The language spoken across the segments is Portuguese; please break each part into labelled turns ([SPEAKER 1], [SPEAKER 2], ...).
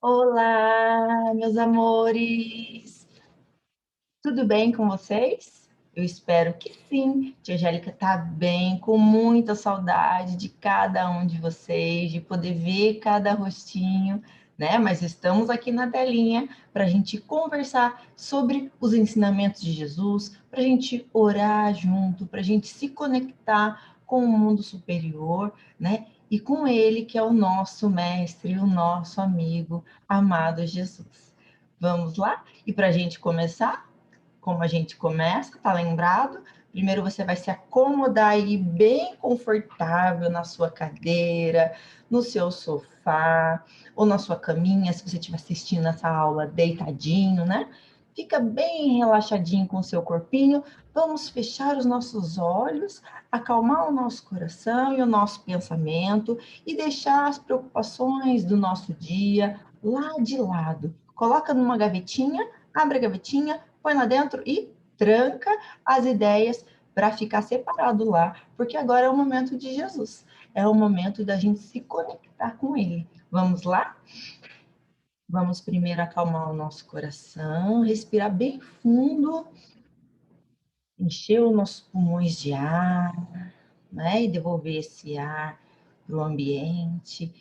[SPEAKER 1] Olá, meus amores! Tudo bem com vocês? Eu espero que sim. Tia Angélica tá bem, com muita saudade de cada um de vocês, de poder ver cada rostinho, né? Mas estamos aqui na telinha para a gente conversar sobre os ensinamentos de Jesus, para a gente orar junto, para a gente se conectar com o mundo superior, né? E com Ele, que é o nosso mestre, o nosso amigo, amado Jesus. Vamos lá? E para a gente começar, como a gente começa, tá lembrado? Primeiro você vai se acomodar aí bem confortável na sua cadeira, no seu sofá, ou na sua caminha, se você estiver assistindo essa aula deitadinho, né? Fica bem relaxadinho com o seu corpinho. Vamos fechar os nossos olhos, acalmar o nosso coração e o nosso pensamento e deixar as preocupações do nosso dia lá de lado. Coloca numa gavetinha, abre a gavetinha, põe lá dentro e tranca as ideias para ficar separado lá, porque agora é o momento de Jesus, é o momento da gente se conectar com Ele. Vamos lá? Vamos primeiro acalmar o nosso coração, respirar bem fundo, encher os nossos pulmões de ar, né? E devolver esse ar para o ambiente.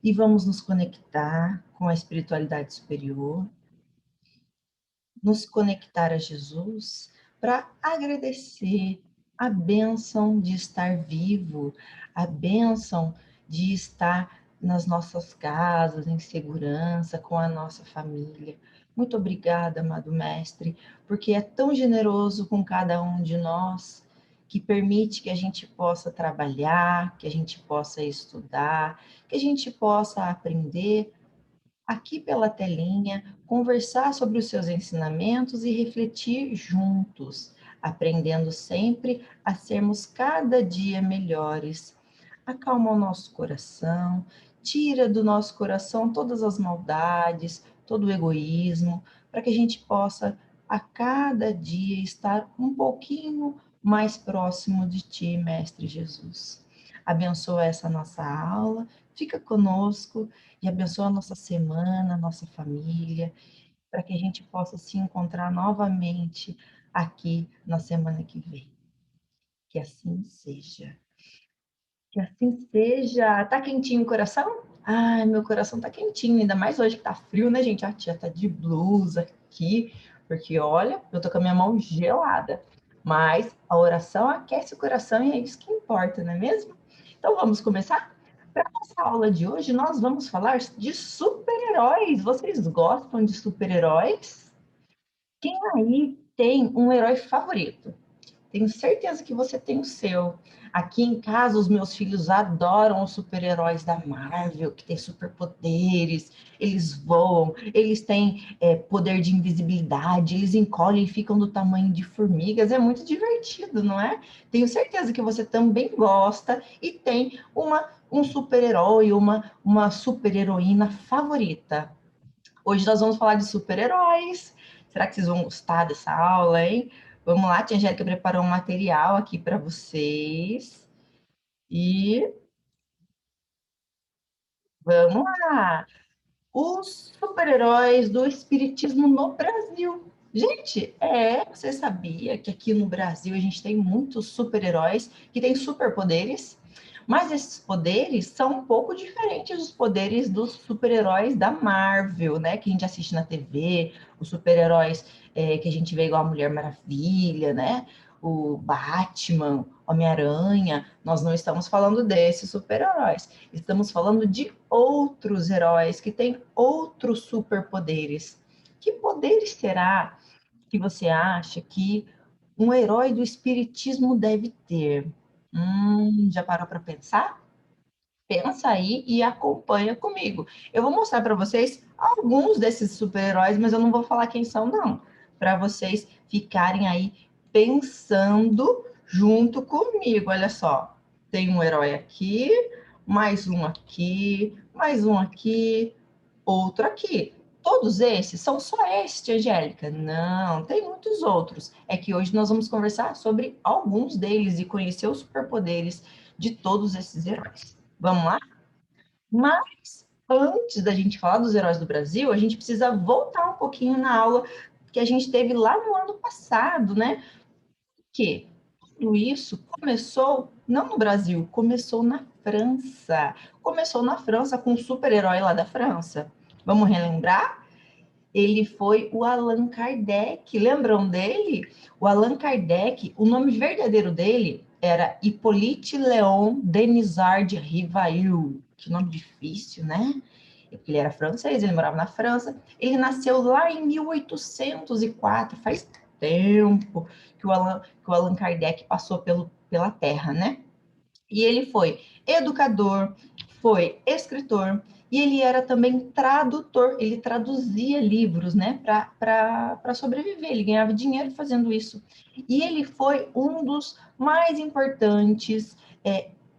[SPEAKER 1] E vamos nos conectar com a espiritualidade superior, nos conectar a Jesus para agradecer a bênção de estar vivo, a bênção de estar nas nossas casas, em segurança, com a nossa família. Muito obrigada, amado Mestre, porque é tão generoso com cada um de nós, que permite que a gente possa trabalhar, que a gente possa estudar, que a gente possa aprender aqui pela telinha, conversar sobre os seus ensinamentos e refletir juntos, aprendendo sempre a sermos cada dia melhores. Acalma o nosso coração, tira do nosso coração todas as maldades, todo o egoísmo, para que a gente possa a cada dia estar um pouquinho mais próximo de Ti, Mestre Jesus. Abençoa essa nossa aula, fica conosco e abençoa a nossa semana, a nossa família, para que a gente possa se encontrar novamente aqui na semana que vem. Que assim seja. Que assim seja. Tá quentinho o coração? Ai, meu coração tá quentinho, ainda mais hoje que tá frio, né, gente? A tia tá de blusa aqui, porque olha, eu tô com a minha mão gelada. Mas a oração aquece o coração e é isso que importa, não é mesmo? Então vamos começar? Para nossa aula de hoje, nós vamos falar de super-heróis. Vocês gostam de super-heróis? Quem aí tem um herói favorito? Tenho certeza que você tem o seu. Aqui em casa, os meus filhos adoram os super-heróis da Marvel, que tem superpoderes, eles voam, eles têm poder de invisibilidade, eles encolhem e ficam do tamanho de formigas. É muito divertido, não é? Tenho certeza que você também gosta e tem um super-herói, uma super-heroína favorita. Hoje nós vamos falar de super-heróis. Será que vocês vão gostar dessa aula, hein? Vamos lá, tia Angélica preparou um material aqui para vocês. E vamos lá! Os super-heróis do espiritismo no Brasil. Gente, você sabia que aqui no Brasil a gente tem muitos super-heróis que têm superpoderes? Mas esses poderes são um pouco diferentes dos poderes dos super-heróis da Marvel, né? Que a gente assiste na TV, os super-heróis que a gente vê igual a Mulher Maravilha, né? O Batman, Homem-Aranha. Nós não estamos falando desses super-heróis. Estamos falando de outros heróis que têm outros superpoderes. Que poderes será que você acha que um herói do espiritismo deve ter? Já parou para pensar? Pensa aí e acompanha comigo. Eu vou mostrar para vocês alguns desses super-heróis, mas eu não vou falar quem são, não. Para vocês ficarem aí pensando junto comigo. Olha só, tem um herói aqui, mais um aqui, outro aqui. Todos esses são só esses, Angélica? Não, tem muitos outros. É que hoje nós vamos conversar sobre alguns deles e conhecer os superpoderes de todos esses heróis. Vamos lá? Mas antes da gente falar dos heróis do Brasil, a gente precisa voltar um pouquinho na aula que a gente teve lá no ano passado, né? Que tudo isso começou não no Brasil, começou na França. Começou na França com um super-herói lá da França. Vamos relembrar? Ele foi o Allan Kardec. Lembram dele? O Allan Kardec, o nome verdadeiro dele era Hippolyte Léon Denisard Rivail. Que nome difícil, né? Porque ele era francês, ele morava na França. Ele nasceu lá em 1804, faz tempo que o Allan Kardec passou pela Terra, né? E ele foi educador, foi escritor, e ele era também tradutor, ele traduzia livros, né, para sobreviver, ele ganhava dinheiro fazendo isso. E ele foi um dos mais importantes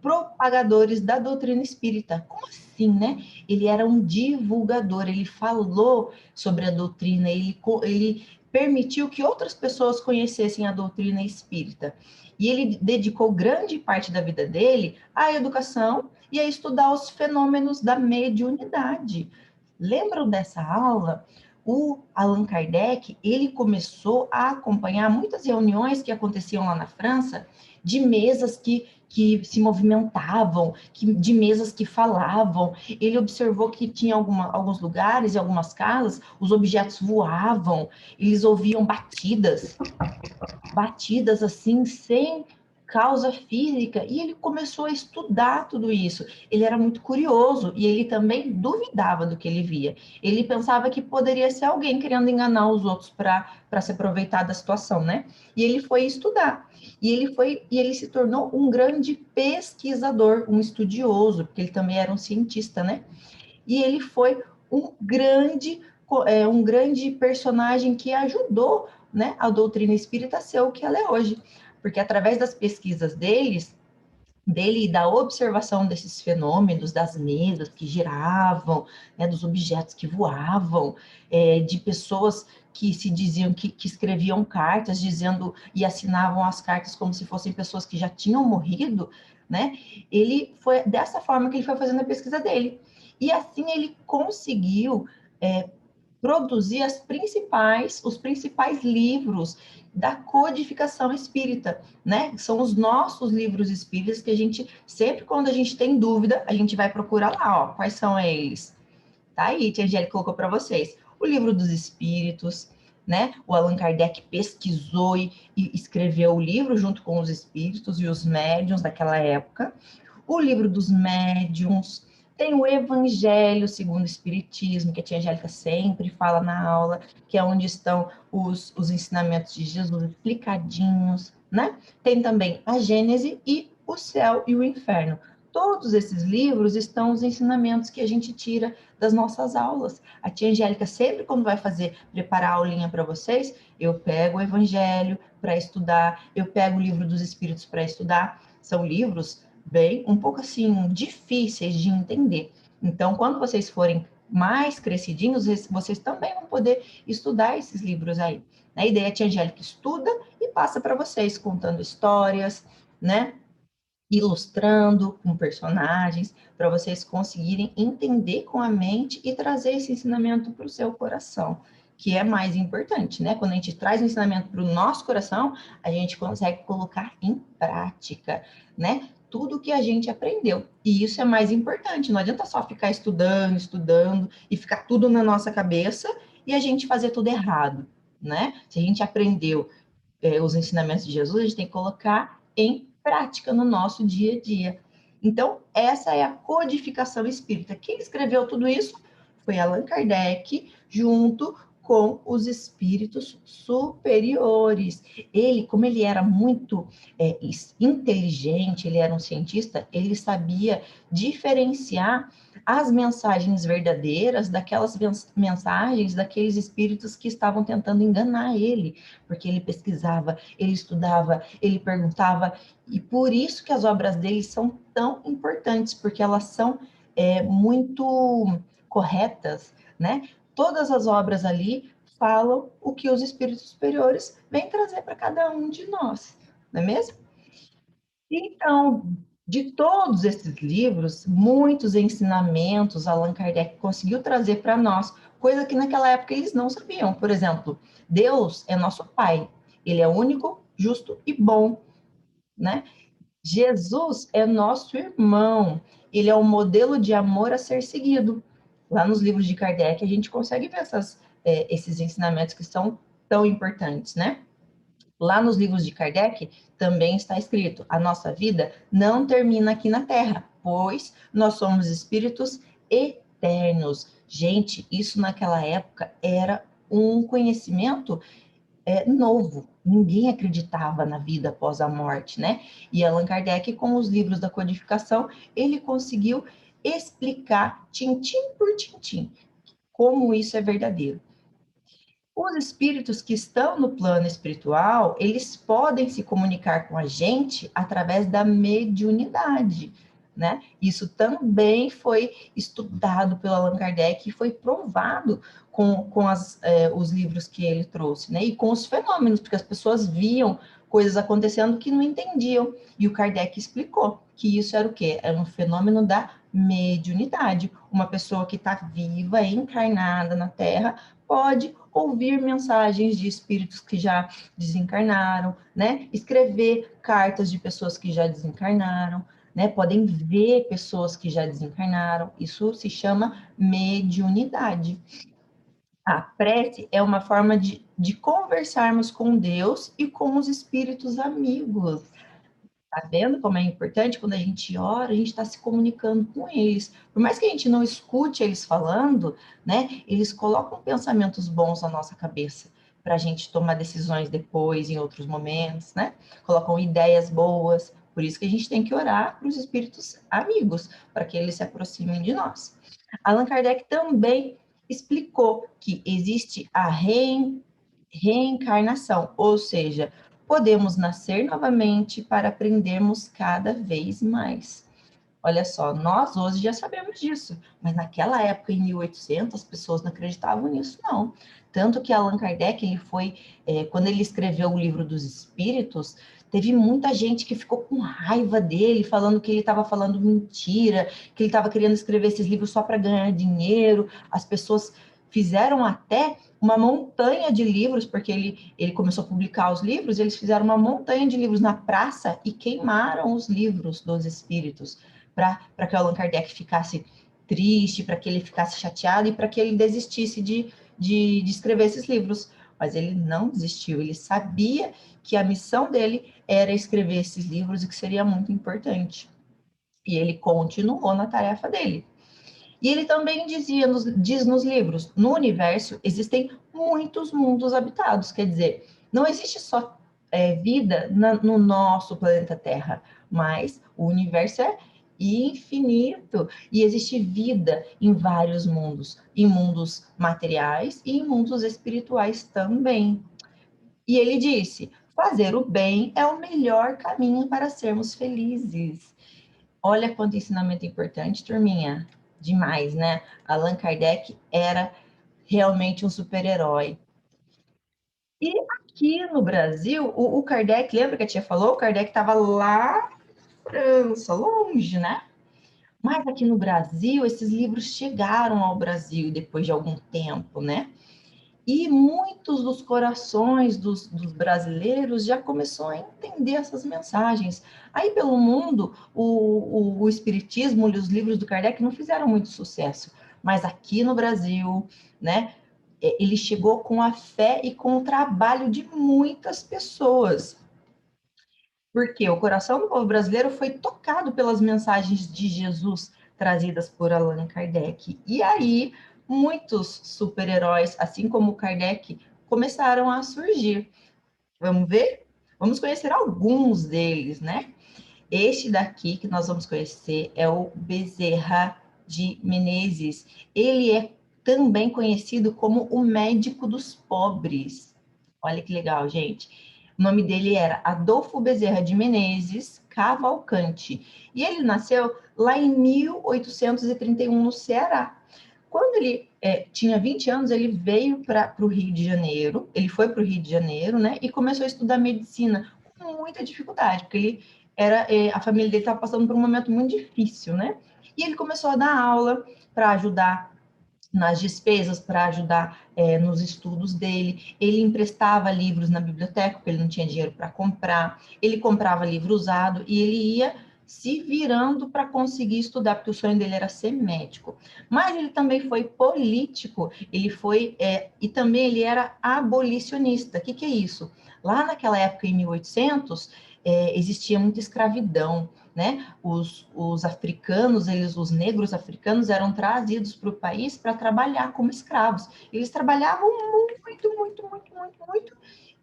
[SPEAKER 1] propagadores da doutrina espírita. Como assim, né? Ele era um divulgador, ele falou sobre a doutrina, ele permitiu que outras pessoas conhecessem a doutrina espírita. E ele dedicou grande parte da vida dele à educação e a estudar os fenômenos da mediunidade. Lembram dessa aula? O Allan Kardec, ele começou a acompanhar muitas reuniões que aconteciam lá na França, de mesas que se movimentavam, de mesas que falavam. Ele observou que tinha alguns lugares e algumas casas, os objetos voavam, eles ouviam batidas assim, sem causa física, e ele começou a estudar tudo isso. Ele era muito curioso e ele também duvidava do que ele via. Ele pensava que poderia ser alguém querendo enganar os outros para se aproveitar da situação, né? E ele foi estudar. E ele se tornou um grande pesquisador, um estudioso, porque ele também era um cientista, né? E ele foi um grande personagem que ajudou, né, a doutrina espírita a ser o que ela é hoje. Porque através das pesquisas dele e da observação desses fenômenos, das mesas que giravam, né, dos objetos que voavam, de pessoas que se diziam que escreviam cartas dizendo e assinavam as cartas como se fossem pessoas que já tinham morrido, né? Ele foi dessa forma que ele foi fazendo a pesquisa dele. E assim ele conseguiu produzir os principais livros da codificação espírita, né? São os nossos livros espíritas que a gente, sempre quando a gente tem dúvida, a gente vai procurar lá, ó, quais são eles. Tá aí, Tia Angélica colocou para vocês. O livro dos espíritos, né? O Allan Kardec pesquisou e escreveu o livro junto com os espíritos e os médiuns daquela época. O livro dos médiuns, tem o Evangelho segundo o Espiritismo, que a tia Angélica sempre fala na aula, que é onde estão os ensinamentos de Jesus explicadinhos, né? Tem também a Gênese e o céu e o inferno. Todos esses livros estão os ensinamentos que a gente tira das nossas aulas. A tia Angélica, sempre quando vai preparar a aulinha para vocês, eu pego o Evangelho para estudar, eu pego o livro dos Espíritos para estudar. São livros bem, um pouco assim, difíceis de entender. Então, quando vocês forem mais crescidinhos, vocês também vão poder estudar esses livros aí. A ideia é que a Angélica estuda e passa para vocês, contando histórias, né? Ilustrando com personagens, para vocês conseguirem entender com a mente e trazer esse ensinamento para o seu coração, que é mais importante, né? Quando a gente traz o ensinamento para o nosso coração, a gente consegue colocar em prática, né? Tudo que a gente aprendeu. E isso é mais importante. Não adianta só ficar estudando, estudando e ficar tudo na nossa cabeça e a gente fazer tudo errado, né? Se a gente aprendeu os ensinamentos de Jesus, a gente tem que colocar em prática no nosso dia a dia. Então, essa é a codificação espírita. Quem escreveu tudo isso foi Allan Kardec, junto com os espíritos superiores. Ele, como ele era muito inteligente, ele era um cientista, ele sabia diferenciar as mensagens verdadeiras daquelas mensagens daqueles espíritos que estavam tentando enganar ele, porque ele pesquisava, ele estudava, ele perguntava, e por isso que as obras dele são tão importantes, porque elas são muito corretas, né? Todas as obras ali falam o que os espíritos superiores vêm trazer para cada um de nós, não é mesmo? Então, De todos esses livros, muitos ensinamentos Allan Kardec conseguiu trazer para nós, coisa que naquela época eles não sabiam. Por exemplo, Deus é nosso Pai, Ele é único, justo e bom, né? Jesus é nosso irmão, Ele é o modelo de amor a ser seguido. Lá nos livros de Kardec a gente consegue ver esses ensinamentos que são tão importantes, né? Lá nos livros de Kardec também está escrito: a nossa vida não termina aqui na Terra, pois nós somos espíritos eternos. Gente, isso naquela época era um conhecimento novo. Ninguém acreditava na vida após a morte, né? E Allan Kardec, com os livros da codificação, ele conseguiu explicar, tintim por tintim, como isso é verdadeiro. Os espíritos que estão no plano espiritual, eles podem se comunicar com a gente através da mediunidade, né? Isso também foi estudado pelo Allan Kardec e foi provado com os livros que ele trouxe, né? E com os fenômenos, porque as pessoas viam coisas acontecendo que não entendiam. E o Kardec explicou que isso era o quê? Era um fenômeno da mediunidade. Uma pessoa que está viva, encarnada na Terra, pode ouvir mensagens de espíritos que já desencarnaram, né? Escrever cartas de pessoas que já desencarnaram, né? Podem ver pessoas que já desencarnaram. Isso se chama mediunidade. A prece é uma forma de conversarmos com Deus e com os espíritos amigos. Tá vendo como é importante? Quando a gente ora, a gente está se comunicando com eles. Por mais que a gente não escute eles falando, né? Eles colocam pensamentos bons na nossa cabeça para a gente tomar decisões depois, em outros momentos, né? Colocam ideias boas. Por isso que a gente tem que orar para os espíritos amigos, para que eles se aproximem de nós. Allan Kardec também explicou que existe a reencarnação, ou seja, podemos nascer novamente para aprendermos cada vez mais. Olha só, nós hoje já sabemos disso, mas naquela época, em 1800, as pessoas não acreditavam nisso, não. Tanto que Allan Kardec, quando ele escreveu o Livro dos Espíritos, teve muita gente que ficou com raiva dele, falando que ele estava falando mentira, que ele estava querendo escrever esses livros só para ganhar dinheiro. As pessoas fizeram até uma montanha de livros, porque ele começou a publicar os livros, eles fizeram uma montanha de livros na praça e queimaram os livros dos espíritos, para que o Allan Kardec ficasse triste, para que ele ficasse chateado e para que ele desistisse de escrever esses livros. Mas ele não desistiu, ele sabia que a missão dele era escrever esses livros e que seria muito importante. E ele continuou na tarefa dele. E ele também diz nos livros, no universo existem muitos mundos habitados, quer dizer, não existe só vida no nosso planeta Terra, mas o universo é infinito e existe vida em vários mundos, em mundos materiais e em mundos espirituais também. E ele disse: fazer o bem é o melhor caminho para sermos felizes. Olha quanto ensinamento importante, turminha. Demais, né? Allan Kardec era realmente um super-herói. E aqui no Brasil, o Kardec, lembra que a tia falou? O Kardec estava lá na França, longe, né? Mas aqui no Brasil, esses livros chegaram ao Brasil depois de algum tempo, né? E muitos dos corações dos brasileiros já começou a entender essas mensagens. Aí, pelo mundo, o Espiritismo e os livros do Kardec não fizeram muito sucesso. Mas aqui no Brasil, né, ele chegou com a fé e com o trabalho de muitas pessoas. Porque o coração do povo brasileiro foi tocado pelas mensagens de Jesus trazidas por Allan Kardec. E aí, muitos super-heróis, assim como Kardec, começaram a surgir. Vamos ver? Vamos conhecer alguns deles, né? Este daqui que nós vamos conhecer é o Bezerra de Menezes. Ele é também conhecido como o médico dos pobres. Olha que legal, gente. O nome dele era Adolfo Bezerra de Menezes Cavalcante. E ele nasceu lá em 1831, no Ceará. Quando ele tinha 20 anos, ele veio para o Rio de Janeiro. Ele foi para o Rio de Janeiro, né? E começou a estudar medicina com muita dificuldade, porque ele a família dele estava passando por um momento muito difícil, né? E ele começou a dar aula para ajudar nas despesas, para ajudar nos estudos dele. Ele emprestava livros na biblioteca, porque ele não tinha dinheiro para comprar. Ele comprava livro usado e ele ia se virando para conseguir estudar, porque o sonho dele era ser médico. Mas ele também foi político, ele foi, e também ele era abolicionista. O que é isso? Lá naquela época, em 1800, existia muita escravidão, né? Os africanos, os negros africanos eram trazidos para o país para trabalhar como escravos. Eles trabalhavam muito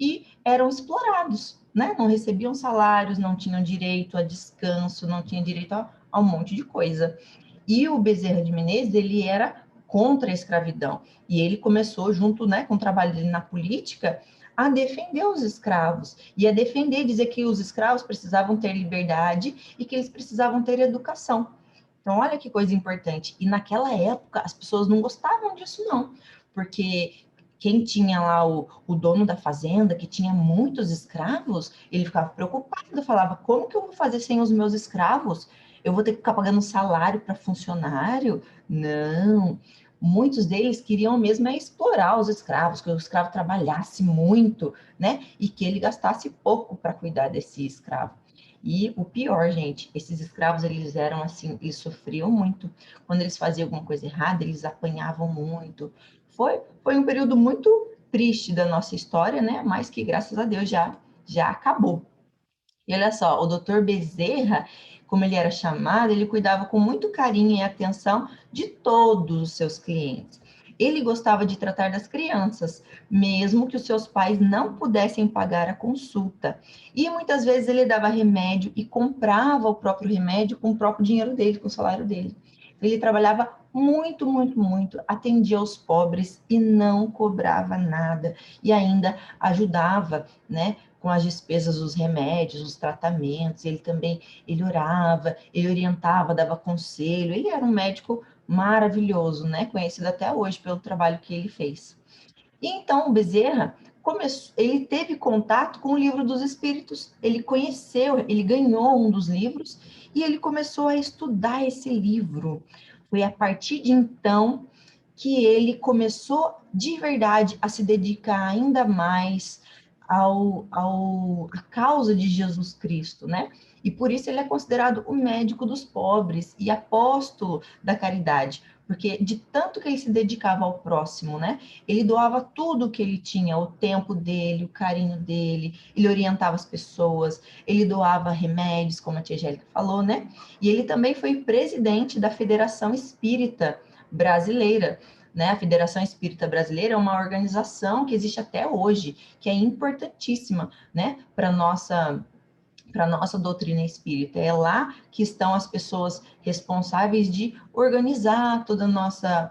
[SPEAKER 1] e eram explorados, né? Não recebiam salários, não tinham direito a descanso, não tinham direito a um monte de coisa. E o Bezerra de Menezes, ele era contra a escravidão. E ele começou, junto, né, com o trabalho dele na política, a defender os escravos e a defender, dizer que os escravos precisavam ter liberdade e que eles precisavam ter educação. Então, olha que coisa importante. E naquela época, as pessoas não gostavam disso, não, porque quem tinha lá o dono da fazenda, que tinha muitos escravos, ele ficava preocupado, falava, como que eu vou fazer sem os meus escravos? Eu vou ter que ficar pagando salário para funcionário? Não. Muitos deles queriam mesmo explorar os escravos, que o escravo trabalhasse muito, né? E que ele gastasse pouco para cuidar desse escravo. E o pior, gente, esses escravos, eles eram assim, eles sofriam muito. Quando eles faziam alguma coisa errada, eles apanhavam muito. Foi um período muito triste da nossa história, né? Mas que, graças a Deus, já acabou. E olha só, o doutor Bezerra, como ele era chamado, ele cuidava com muito carinho e atenção de todos os seus clientes. Ele gostava de tratar das crianças, mesmo que os seus pais não pudessem pagar a consulta. E muitas vezes ele dava remédio e comprava o próprio remédio com o próprio dinheiro dele, com o salário dele. Ele trabalhava muito, atendia os pobres e não cobrava nada. E ainda ajudava, né, com as despesas dos remédios, os tratamentos. Ele orava, ele orientava, dava conselho. Ele era um médico maravilhoso, né, conhecido até hoje pelo trabalho que ele fez. E então o Bezerra ele teve contato com o livro dos Espíritos, ele conheceu, ele ganhou um dos livros e ele começou a estudar esse livro. Foi a partir de então que ele começou de verdade a se dedicar ainda mais à causa de Jesus Cristo, né? E por isso ele é considerado o médico dos pobres e apóstolo da caridade, porque de tanto que ele se dedicava ao próximo, né? Ele doava tudo o que ele tinha, o tempo dele, o carinho dele, ele orientava as pessoas, ele doava remédios, como a tia Angélica falou, né? E ele também foi presidente da Federação Espírita Brasileira, né? A Federação Espírita Brasileira é uma organização que existe até hoje, que é importantíssima, né, para nossa doutrina espírita. É lá que estão as pessoas responsáveis de organizar toda a nossa,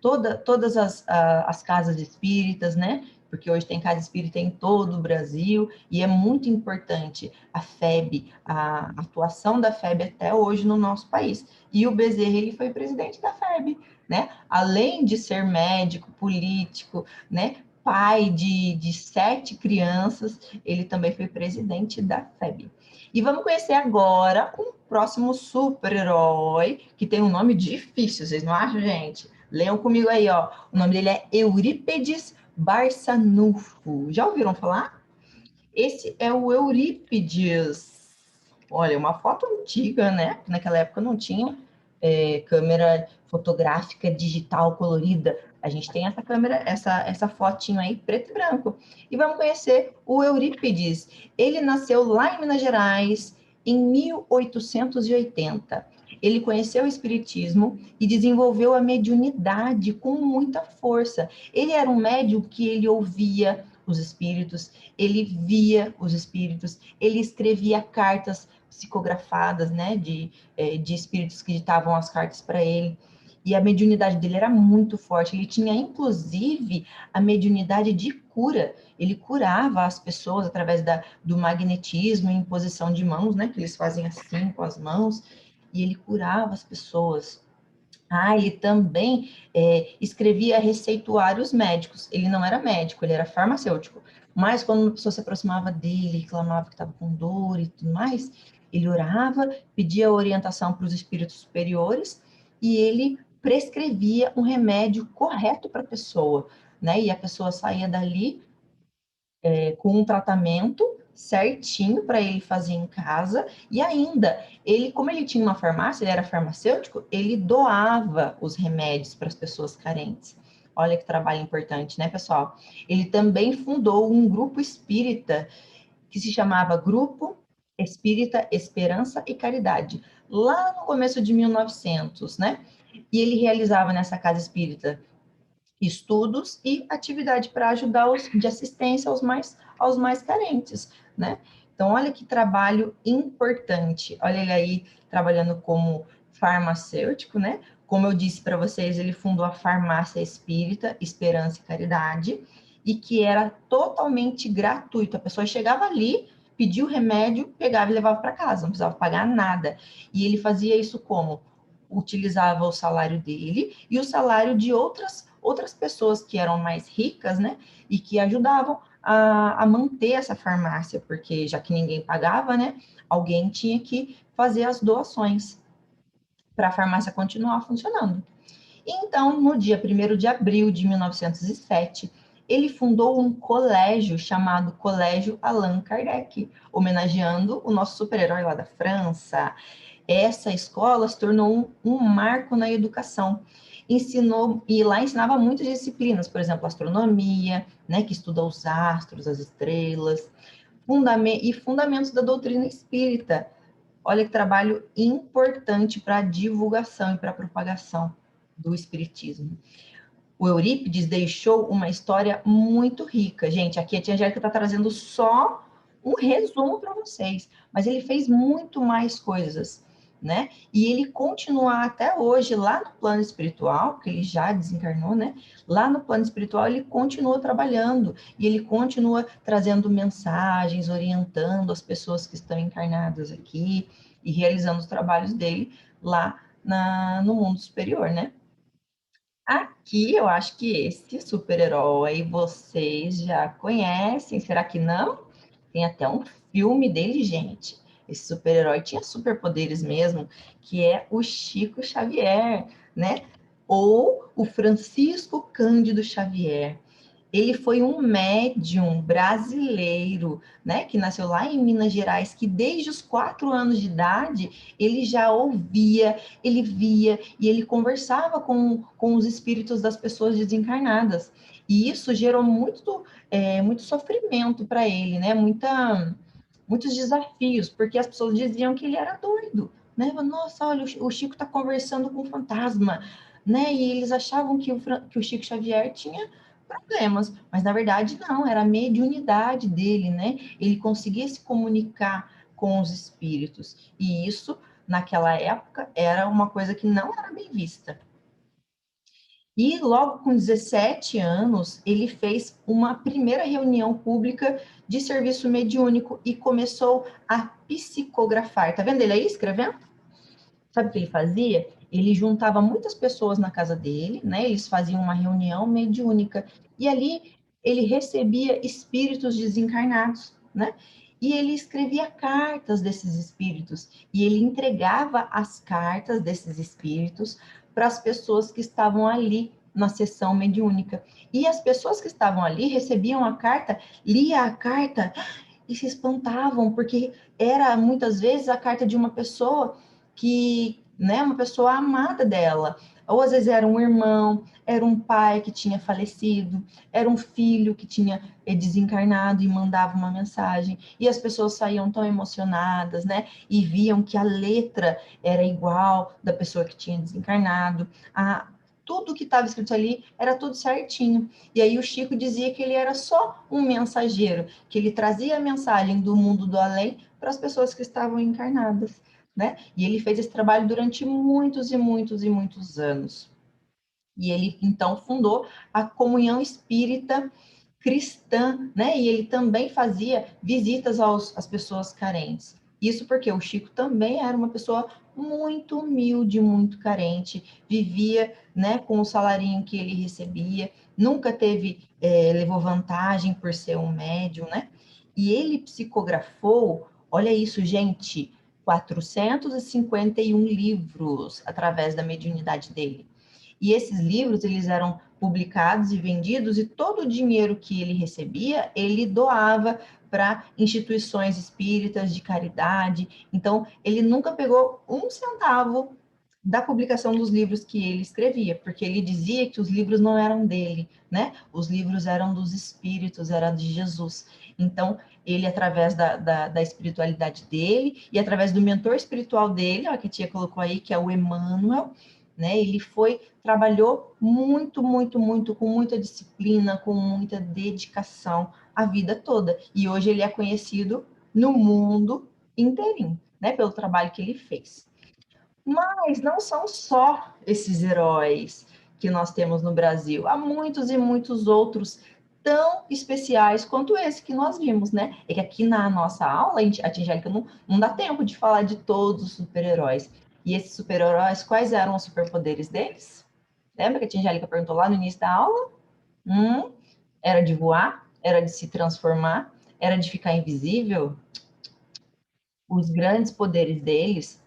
[SPEAKER 1] todas as casas espíritas, né? Porque hoje tem casa espírita em todo o Brasil e é muito importante a FEB, a atuação da FEB até hoje no nosso país. E o Bezerra, ele foi presidente da FEB, né? Além de ser médico, político, né? Pai de 7 crianças, ele também foi presidente da FEB. E vamos conhecer agora o próximo super-herói, que tem um nome difícil, vocês não acham, gente? Leiam comigo aí, ó. O nome dele é Eurípedes Barçanufo. Já ouviram falar? Esse é o Eurípides. Olha, uma foto antiga, né? Naquela época não tinha câmera fotográfica digital colorida. A gente tem essa câmera, essa fotinho aí, preto e branco. E vamos conhecer o Eurípides. Ele nasceu lá em Minas Gerais em 1880. Ele conheceu o espiritismo e desenvolveu a mediunidade com muita força. Ele era um médium que ele ouvia os espíritos, ele via os espíritos, ele escrevia cartas psicografadas, né, de espíritos que ditavam as cartas para ele. E a mediunidade dele era muito forte. Ele tinha, inclusive, a mediunidade de cura. Ele curava as pessoas através do magnetismo e imposição de mãos, né? Que eles fazem assim com as mãos. E ele curava as pessoas. Ah, ele também escrevia receituários médicos. Ele não era médico, ele era farmacêutico. Mas quando uma pessoa se aproximava dele, reclamava que estava com dor e tudo mais, ele orava, pedia orientação para os espíritos superiores e ele prescrevia um remédio correto para a pessoa, né? E a pessoa saía dali com um tratamento certinho para ele fazer em casa, e ainda, ele, como ele tinha uma farmácia, ele era farmacêutico, ele doava os remédios para as pessoas carentes. Olha que trabalho importante, né, pessoal? Ele também fundou um grupo espírita que se chamava Grupo Espírita Esperança e Caridade, lá no começo de 1900, né? E ele realizava nessa casa espírita estudos e atividade para ajudar os de assistência aos mais carentes, né? Então, olha que trabalho importante. Olha ele aí trabalhando como farmacêutico, né? Como eu disse para vocês, ele fundou a Farmácia Espírita Esperança e Caridade, e que era totalmente gratuito. A pessoa chegava ali, pedia o remédio, pegava e levava para casa, não precisava pagar nada. E ele fazia isso como? Utilizava o salário dele e o salário de outras pessoas que eram mais ricas, né? E que ajudavam a manter essa farmácia, porque já que ninguém pagava, né? Alguém tinha que fazer as doações para a farmácia continuar funcionando. Então, no dia 1º de abril de 1907, ele fundou um colégio chamado Colégio Allan Kardec, homenageando o nosso super-herói lá da França. Essa escola se tornou um marco na educação. Ensinou, e lá ensinava muitas disciplinas, por exemplo, astronomia, né, que estuda os astros, as estrelas, e fundamentos da doutrina espírita. Olha que trabalho importante para a divulgação e para a propagação do espiritismo. O Eurípides deixou uma história muito rica. Gente, aqui a tia Angélica está trazendo só um resumo para vocês, mas ele fez muito mais coisas, né? E ele continua até hoje lá no plano espiritual, que ele já desencarnou, né? Lá no plano espiritual ele continua trabalhando e ele continua trazendo mensagens, orientando as pessoas que estão encarnadas aqui e realizando os trabalhos dele lá no mundo superior, né? Aqui eu acho que esse super-herói vocês já conhecem, será que não? Tem até um filme dele, gente. Esse super-herói tinha superpoderes mesmo, que é o Chico Xavier, né? Ou o Francisco Cândido Xavier. Ele foi um médium brasileiro, né, que nasceu lá em Minas Gerais, que desde os 4 anos de idade ele já ouvia, ele via e ele conversava com os espíritos das pessoas desencarnadas. E isso gerou muito sofrimento para ele, né? Muitos desafios, porque as pessoas diziam que ele era doido, né? Nossa, olha, o Chico está conversando com um fantasma, né? E eles achavam que o Chico Xavier tinha problemas, mas na verdade não, era a mediunidade dele, né? Ele conseguia se comunicar com os espíritos, e isso, naquela época, era uma coisa que não era bem vista. E logo com 17 anos, ele fez uma primeira reunião pública de serviço mediúnico e começou a psicografar. Tá vendo ele aí escrevendo? Sabe o que ele fazia? Ele juntava muitas pessoas na casa dele, né? Eles faziam uma reunião mediúnica e ali ele recebia espíritos desencarnados, né? E ele escrevia cartas desses espíritos e ele entregava as cartas desses espíritos para as pessoas que estavam ali na sessão mediúnica. E as pessoas que estavam ali recebiam a carta, lia a carta e se espantavam, porque era muitas vezes a carta de uma pessoa que, né, uma pessoa amada dela, ou às vezes era um irmão, era um pai que tinha falecido, era um filho que tinha desencarnado e mandava uma mensagem, e as pessoas saíam tão emocionadas, né, e viam que a letra era igual da pessoa que tinha desencarnado, tudo que estava escrito ali era tudo certinho. E aí o Chico dizia que ele era só um mensageiro, que ele trazia a mensagem do mundo do além para as pessoas que estavam encarnadas, né? E ele fez esse trabalho durante muitos e muitos e muitos anos. E ele então fundou a Comunhão Espírita Cristã, né? E ele também fazia visitas às pessoas carentes. Isso porque o Chico também era uma pessoa muito humilde, muito carente, vivia, né, com o salarinho que ele recebia, nunca levou vantagem por ser um médium, né? E ele psicografou, olha isso, gente, 451 livros através da mediunidade dele. E esses livros, eles eram publicados e vendidos, e todo o dinheiro que ele recebia, ele doava para instituições espíritas de caridade. Então, ele nunca pegou um centavo da publicação dos livros que ele escrevia, porque ele dizia que os livros não eram dele, né? Os livros eram dos espíritos, era de Jesus. Então, ele, através da espiritualidade dele e através do mentor espiritual dele, ó, que a tia colocou aí, que é o Emmanuel, né? Ele trabalhou muito, muito, muito, com muita disciplina, com muita dedicação a vida toda. E hoje ele é conhecido no mundo inteirinho, né? Pelo trabalho que ele fez. Mas não são só esses heróis que nós temos no Brasil. Há muitos e muitos outros tão especiais quanto esse que nós vimos, né? É que aqui na nossa aula, a Tia Angélica não dá tempo de falar de todos os super-heróis. E esses super-heróis, quais eram os superpoderes deles? Lembra que a Tia Angélica perguntou lá no início da aula? Hum, era de voar? Era de se transformar? Era de ficar invisível? Os grandes poderes deles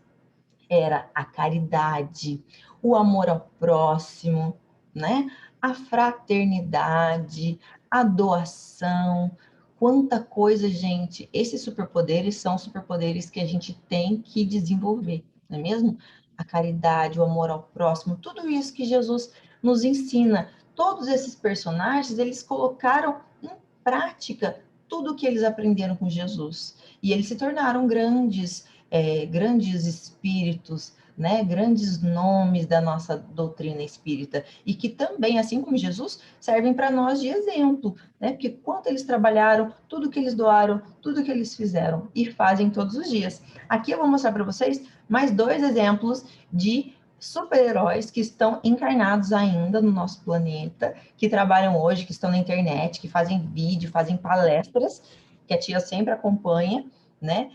[SPEAKER 1] era a caridade, o amor ao próximo, né? A fraternidade, a doação. Quanta coisa, gente. Esses superpoderes são superpoderes que a gente tem que desenvolver, não é mesmo? A caridade, o amor ao próximo, tudo isso que Jesus nos ensina. Todos esses personagens, eles colocaram em prática tudo o que eles aprenderam com Jesus. E eles se tornaram grandes espíritos, né, grandes nomes da nossa doutrina espírita, e que também, assim como Jesus, servem para nós de exemplo, né, porque quanto eles trabalharam, tudo que eles doaram, tudo que eles fizeram e fazem todos os dias. Aqui eu vou mostrar para vocês mais dois exemplos de super-heróis que estão encarnados ainda no nosso planeta, que trabalham hoje, que estão na internet, que fazem vídeo, fazem palestras, que a tia sempre acompanha, né?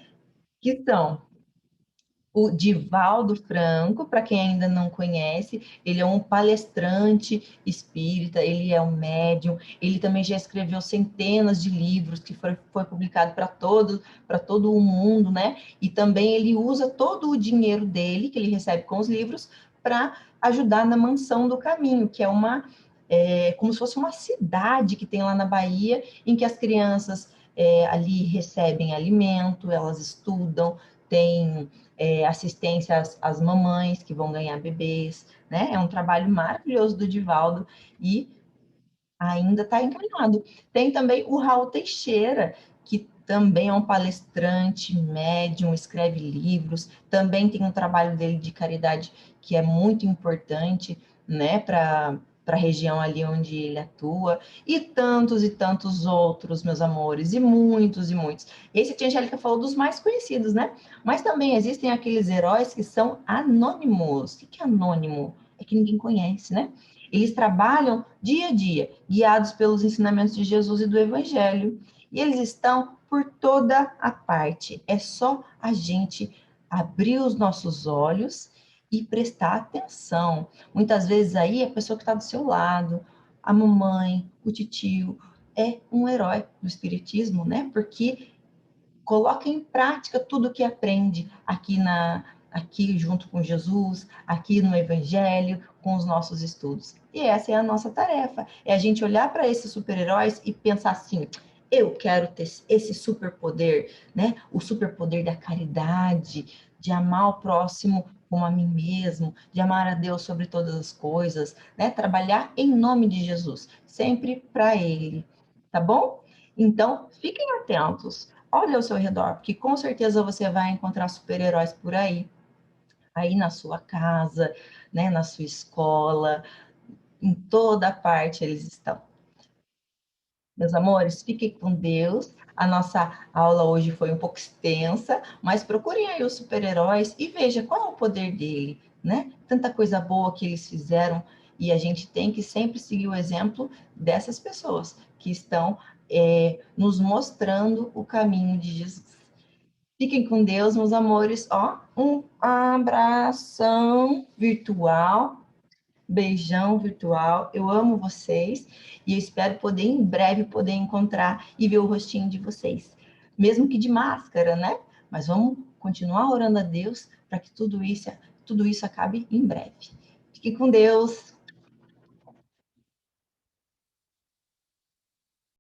[SPEAKER 1] Que são o Divaldo Franco, para quem ainda não conhece, ele é um palestrante espírita, ele é um médium, ele também já escreveu centenas de livros que foi publicado para todo o mundo, né? E também ele usa todo o dinheiro dele, que ele recebe com os livros, para ajudar na Mansão do Caminho, que como se fosse uma cidade que tem lá na Bahia, em que as crianças ali recebem alimento, elas estudam, tem assistência às mamães que vão ganhar bebês, né? É um trabalho maravilhoso do Divaldo e ainda está encarnado. Tem também o Raul Teixeira, que também é um palestrante, médium, escreve livros, também tem um trabalho dele de caridade que é muito importante, né, para a região ali onde ele atua, e tantos outros, meus amores, e muitos e muitos. Esse Tia Angélica falou dos mais conhecidos, né? Mas também existem aqueles heróis que são anônimos. O que é anônimo? É que ninguém conhece, né? Eles trabalham dia a dia, guiados pelos ensinamentos de Jesus e do Evangelho. E eles estão por toda a parte. É só a gente abrir os nossos olhos e prestar atenção. Muitas vezes aí a pessoa que está do seu lado, a mamãe, o titio, é um herói do espiritismo, né? Porque coloca em prática tudo que aprende aqui junto com Jesus, aqui no Evangelho, com os nossos estudos. E essa é a nossa tarefa, é a gente olhar para esses super-heróis e pensar assim, eu quero ter esse superpoder, né? O superpoder da caridade, de amar o próximo como a mim mesmo, de amar a Deus sobre todas as coisas, né? Trabalhar em nome de Jesus, sempre para Ele, tá bom? Então, fiquem atentos. Olha ao seu redor, porque com certeza você vai encontrar super-heróis por aí na sua casa, né, na sua escola, em toda parte eles estão. Meus amores, fiquem com Deus. A nossa aula hoje foi um pouco extensa, mas procurem aí os super-heróis e veja qual é o poder dele, né? Tanta coisa boa que eles fizeram e a gente tem que sempre seguir o exemplo dessas pessoas que estão nos mostrando o caminho de Jesus. Fiquem com Deus, meus amores. Ó, um abração virtual, beijão virtual. Eu amo vocês e eu espero poder em breve poder encontrar e ver o rostinho de vocês, mesmo que de máscara, né? Mas vamos continuar orando a Deus para que tudo isso acabe em breve. Fique com Deus.